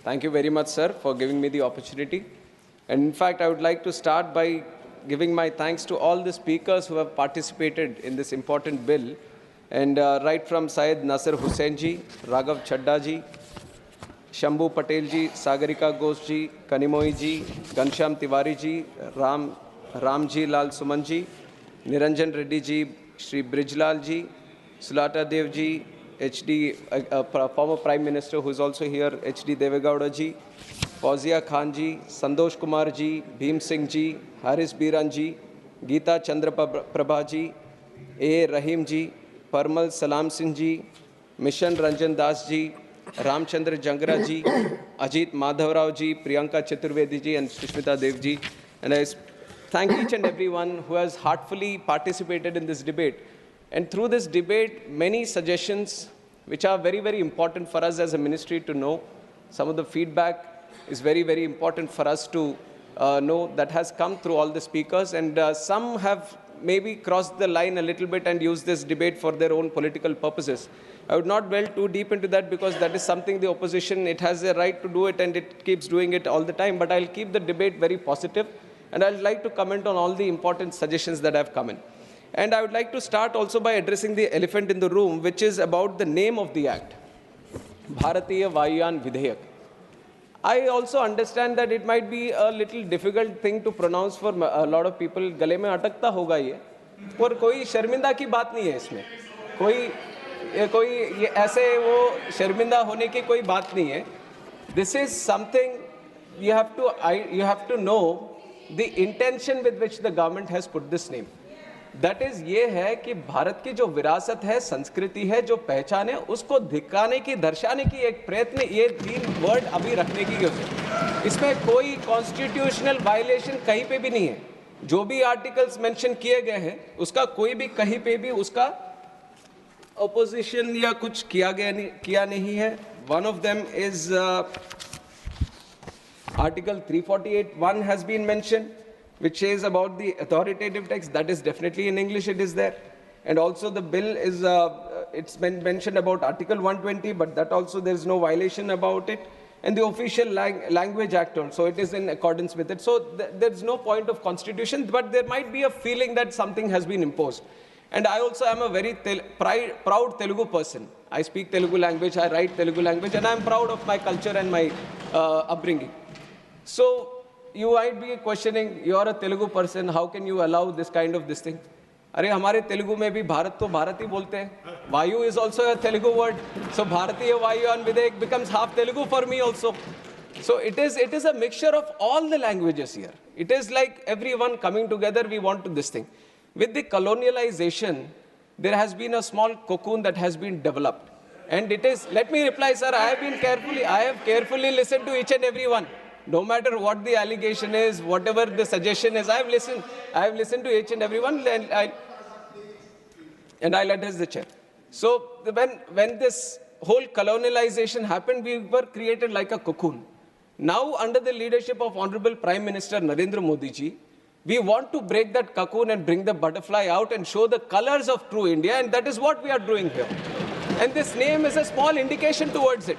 Thank you very much, sir, for giving me the opportunity. And in fact, I would like to start by giving my thanks to all the speakers who have participated in this important bill. And right from Syed Nasir Hussain ji, Raghav Chadda ji, Shambhu Patel ji, Sagarika Ghosh ji, Kanimoy ji, Ghanshyam Tiwari ji, Ramji Lal Suman ji, Niranjan Reddy ji, Shri Brijlal ji, Sulata Dev ji, HD, former Prime Minister who is also here, HD Devegowda ji, Fauzia Khan ji, Santosh Kumar ji, Bhim Singh ji, Haris Biran ji, Geeta Chandra Prabha ji, A. Rahim ji, Parmal Salam Singh ji, Mission Ranjan Das ji, Ramchandra Jangra ji, Ajit Madhavrao ji, Priyanka Chaturvedi ji and Sushmita Dev ji. And I thank each and everyone who has heartfully participated in this debate. And through this debate, many suggestions which are very, very important for us as a ministry to know. Some of the feedback is very, very important for us to know that has come through all the speakers. And some have maybe crossed the line a little bit and used this debate for their own political purposes. I would not delve too deep into that because that is something the opposition, it has a right to do it and it keeps doing it all the time. But I'll keep the debate very positive and I'd like to comment on all the important suggestions that have come in. And I would like to start also by addressing the elephant in the room, which is about the name of the act, Bharatiya Vayuyan Vidhayak. I also understand that it might be a little difficult thing to pronounce for a lot of people. गले में अटकता होगा ये, पर कोई शर्मिंदा की बात नहीं है इसमें. कोई ये ऐसे वो शर्मिंदा होने की कोई बात नहीं है. This is something you have to know the intention with which the government has put this name. That is ये है कि भारत की जो विरासत है, संस्कृति है, जो पहचान है, उसको दिखाने की, दर्शाने की एक प्रयत्न ये 3 वर्ड अभी रखने की है. इसमें कोई कॉन्स्टिट्यूशनल वायलेशन कहीं पे भी नहीं है. जो भी आर्टिकल्स मेंशन किए गए हैं उसका कोई भी कहीं पे भी उसका अपोजिशन या कुछ किया नहीं है. One of them is article 348(1) has been mentioned, which says about the authoritative text. That is definitely in English, it is there. And also the bill is, it's been mentioned about Article 120, but that also there is no violation about it. And the official language act also, it is in accordance with it. So there is no point of constitution, but there might be a feeling that something has been imposed. And I also am a very proud Telugu person. I speak Telugu language, I write Telugu language, and I am proud of my culture and my upbringing. So you might be questioning, you are a Telugu person, how can you allow this kind of this thing? अरे हमारे तेलुगु में भी भारत तो भारत ही बोलते हैं. वायु is also a Telugu word. So Bharatiya Vayuyan Vidhayak becomes half Telugu for me also. So it is a mixture of all the languages here. It is like everyone coming together, we want to this thing. With the colonialization, there has been a small cocoon that has been developed. And it is, let me reply, sir, I have carefully listened to each and every one. No matter what the allegation is, whatever the suggestion is, I have listened to each and every one, and I'll address the chair. So when this whole colonialization happened, we were created like a cocoon. Now, under the leadership of Honorable Prime Minister Narendra Modi ji, we want to break that cocoon and bring the butterfly out and show the colors of true India, and that is what we are doing here. And this name is a small indication towards it.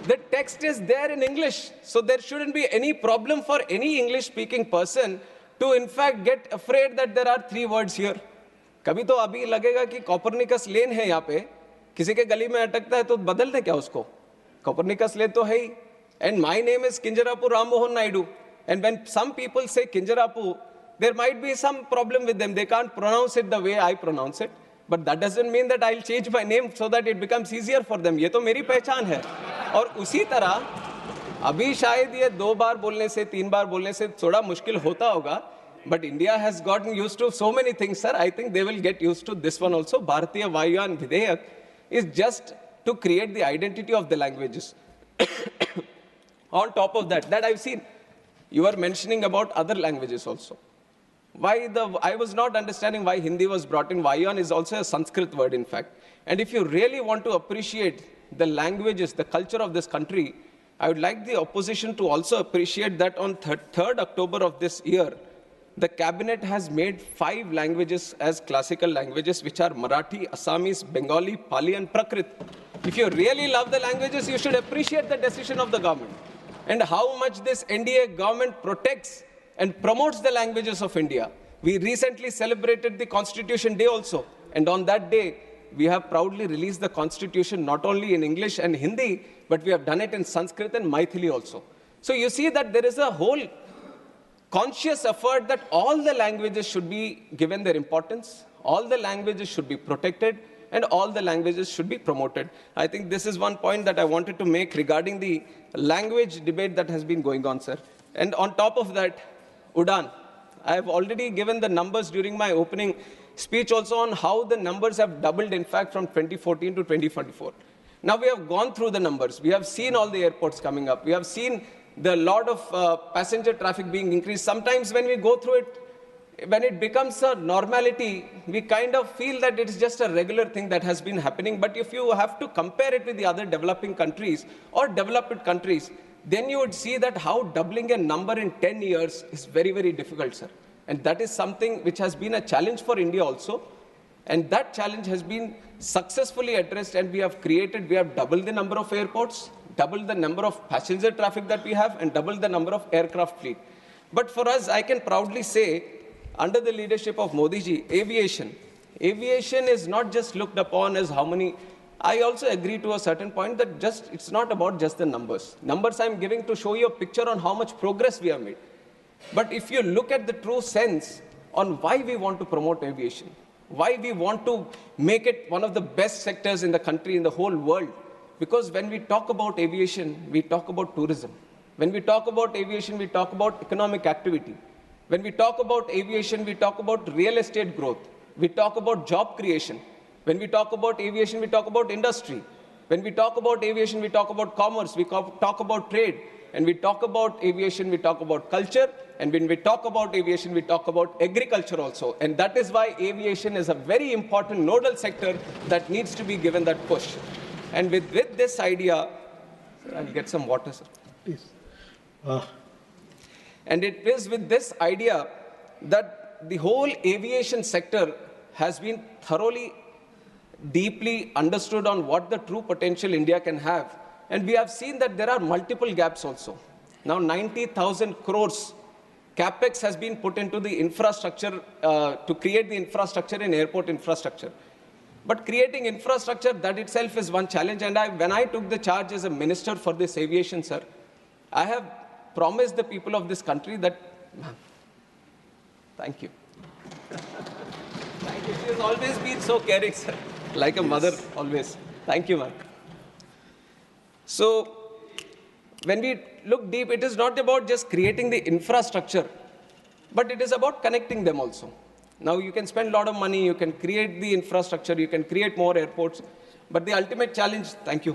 The text is there in English, so there shouldn't be any problem for any English-speaking person to in fact get afraid that there are 3 words here. कभी तो अभी लगेगा कि Copernicus lane है यहाँ पे, किसी के गली में अटकता है तो बदल दे क्या उसको? कॉपरनिकस लेन तो है ही. And my name is Kinjarapu Rammohan Naidu. And when some people say Kinjarapu, there might be some problem with them. They can't pronounce it the way I pronounce it. But that doesn't mean that I'll change my name so that it becomes easier for them. ये तो मेरी पहचान है. और उसी तरह अभी शायद ये 2 बार बोलने से 3 बार बोलने से थोड़ा मुश्किल होता होगा. But India has gotten used to so many things, sir. I think they will get used to this one also. Bharatiya Vayuyan Vidhayak is just to create the identity of the languages. On top of that I've seen, you are mentioning about other languages also. I was not understanding why Hindi was brought in. Vayuyan is also a Sanskrit word, in fact. And if you really want to appreciate the languages, the culture of this country, I would like the opposition to also appreciate that on 3rd October of this year, the cabinet has made 5 languages as classical languages, which are Marathi, Assamese, Bengali, Pali, and Prakrit. If you really love the languages, you should appreciate the decision of the government. and how much this NDA government protects and promotes the languages of India. We recently celebrated the Constitution Day also, and on that day, we have proudly released the Constitution not only in English and Hindi, but we have done it in Sanskrit and Maithili also. So you see that there is a whole conscious effort that all the languages should be given their importance, all the languages should be protected, and all the languages should be promoted. I think this is one point that I wanted to make regarding the language debate that has been going on, sir. And on top of that, Udan. I have already given the numbers during my opening speech also on how the numbers have doubled, in fact, from 2014 to 2024. Now we have gone through the numbers. We have seen all the airports coming up. We have seen the lot of passenger traffic being increased. Sometimes when we go through it, when it becomes a normality, we kind of feel that it is just a regular thing that has been happening. But if you have to compare it with the other developing countries or developed countries, then you would see that how doubling a number in 10 years is very, very difficult, sir. And that is something which has been a challenge for India also. And that challenge has been successfully addressed, and we have doubled the number of airports, doubled the number of passenger traffic that we have, and doubled the number of aircraft fleet. But for us, I can proudly say, under the leadership of Modi ji, aviation is not just looked upon as how many. I also agree to a certain point that it's not about just the numbers. Numbers I'm giving to show you a picture on how much progress we have made. But if you look at the true sense on why we want to promote aviation, why we want to make it one of the best sectors in the country, in the whole world, because when we talk about aviation, we talk about tourism. When we talk about aviation, we talk about economic activity. When we talk about aviation, we talk about real estate growth. We talk about job creation. When we talk about aviation, we talk about industry. When we talk about aviation, we talk about commerce, we talk about trade. And we talk about aviation, we talk about culture. And when we talk about aviation, we talk about agriculture also. And that is why aviation is a very important nodal sector that needs to be given that push. And with this idea, I'll get some water, sir. Please. And it is with this idea that the whole aviation sector has been thoroughly, deeply understood on what the true potential India can have. And we have seen that there are multiple gaps also. Now 90,000 crores capex has been put into the infrastructure to create the infrastructure in airport infrastructure. But creating infrastructure, that itself is one challenge. And when I took the charge as a minister for this aviation, sir, I have promised the people of this country that, thank you. Thank you. She has always been so caring, sir. Like a mother, always. Thank you, ma'am. So, when we look deep, it is not about just creating the infrastructure, but it is about connecting them also. Now, you can spend a lot of money, you can create the infrastructure, you can create more airports, but the ultimate challenge, thank you.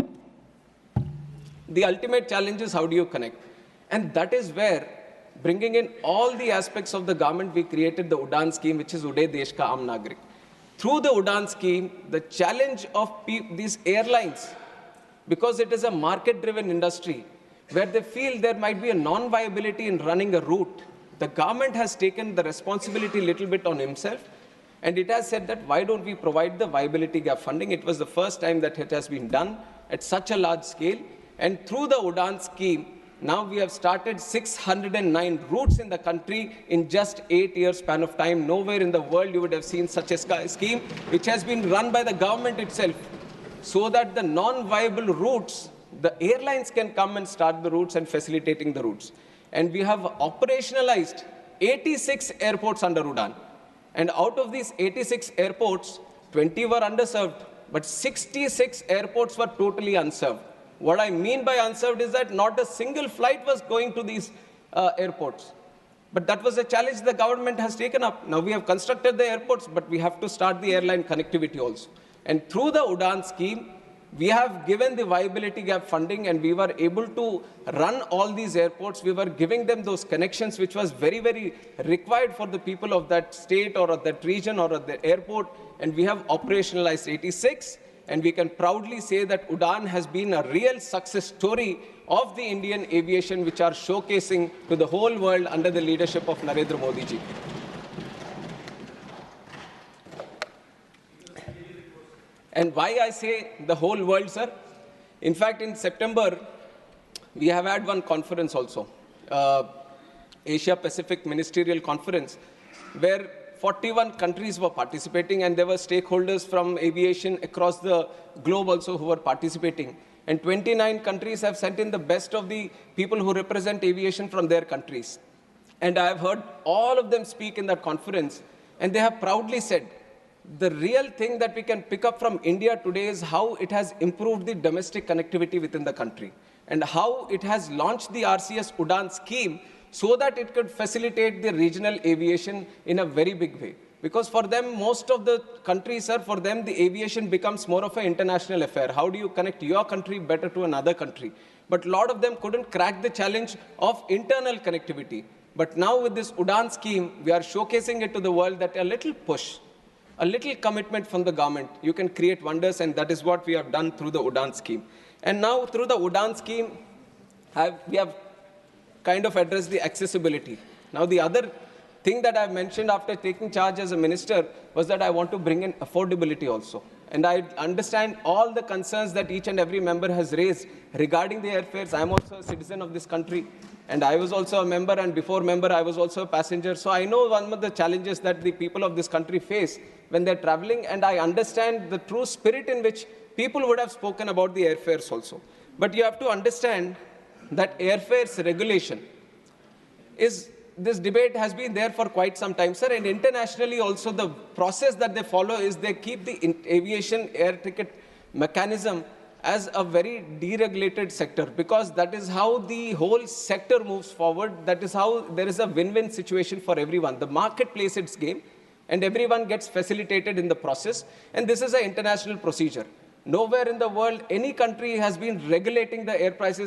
The ultimate challenge is how do you connect? And that is where, bringing in all the aspects of the government, we created the Udan scheme, which is Uday Desh Ka Aam Nagrik. Through the Udan scheme, the challenge of these airlines, because it is a market-driven industry, where they feel there might be a non-viability in running a route, the government has taken the responsibility a little bit on himself, and it has said that why don't we provide the viability gap funding? It was the first time that it has been done at such a large scale, and through the Udan scheme, now we have started 609 routes in the country in just 8 years span of time. Nowhere in the world you would have seen such a scheme, which has been run by the government itself, so that the non-viable routes, the airlines can come and start the routes and facilitating the routes. And we have operationalized 86 airports under Udan. And out of these 86 airports, 20 were underserved, but 66 airports were totally unserved. What I mean by unserved is that not a single flight was going to these airports. But that was a challenge the government has taken up. Now we have constructed the airports, but we have to start the airline connectivity also. And through the Udan scheme, we have given the viability gap funding, and we were able to run all these airports. We were giving them those connections, which was very, very required for the people of that state or of that region or of the airport. And we have operationalized 86. And we can proudly say that Udan has been a real success story of the Indian aviation, which are showcasing to the whole world under the leadership of Narendra Modi ji. And why I say the whole world, sir? In fact, in September, we have had one conference also, Asia Pacific Ministerial Conference, where 41 countries were participating, and there were stakeholders from aviation across the globe also who were participating. And 29 countries have sent in the best of the people who represent aviation from their countries. And I have heard all of them speak in that conference, and they have proudly said, the real thing that we can pick up from India today is how it has improved the domestic connectivity within the country, and how it has launched the RCS Udan scheme so that it could facilitate the regional aviation in a very big way. Because for them, most of the countries, sir, for them, the aviation becomes more of an international affair. How do you connect your country better to another country? But a lot of them couldn't crack the challenge of internal connectivity. But now with this Udan scheme, we are showcasing it to the world that a little push, a little commitment from the government, you can create wonders, and that is what we have done through the Udan scheme. And now through the Udan scheme, we have kind of addressed the accessibility. Now the other thing that I mentioned after taking charge as a minister was that I want to bring in affordability also. And I understand all the concerns that each and every member has raised regarding the airfares. I am also a citizen of this country, and I was also a member, and before member, I was also a passenger. So I know one of the challenges that the people of this country face when they're traveling, and I understand the true spirit in which people would have spoken about the airfares also. But you have to understand that airfares regulation is, this debate has been there for quite some time, sir, and internationally also the process that they follow is they keep the aviation air ticket mechanism as a very deregulated sector, because that is how the whole sector moves forward. That is how there is a win-win situation for everyone. The market plays its game, and everyone gets facilitated in the process, and this is an international procedure. Nowhere in the world, any country has been regulating the air prices